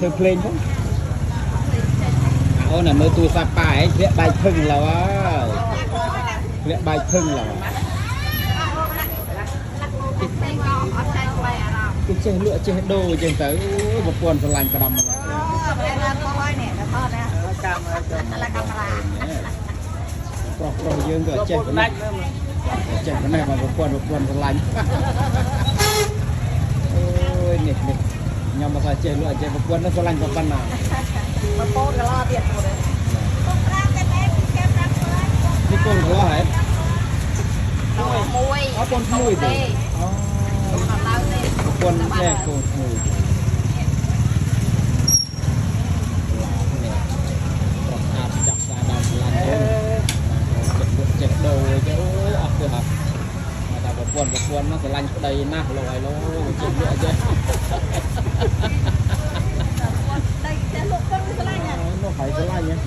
ធ្វើភ្លេងផងអូនមើលទូរស័ព្ទប៉ាឯងធ្លាក់បែកភឹងឡូវធ្លាក់បែកភឹងឡូវគេចេះលក់ចេះដូរចឹងទៅប្រពន្ធស្រឡាញ់ក្តាំមកប្រុសយើងក៏ចេះប៉ុណ្ណេះចេះប៉ុណ្ណេះមកប្រពន្ធស្រឡាញ់អូយនេះខ្ញុំមកថាចេះលក់ចេះប្រពន្ធស្រឡាញ់ប៉ុណ្ណាប្រពន្ធក៏ឡទៀតទៅនេះកូនក៏ឡហ៎មួយអត់កូនមួយទេអូប្រពន្ធចេះកូនមួយจับสายดำลันเจ็บโดยเจ้าออกคือครับมาแต่ประปวนมันจะลันไปหน้าลอยแล้วเจ็บเยอะเจ้ได้จะลุกก็ไม่สลายเนี่ยลุกหายสลายเนี่ย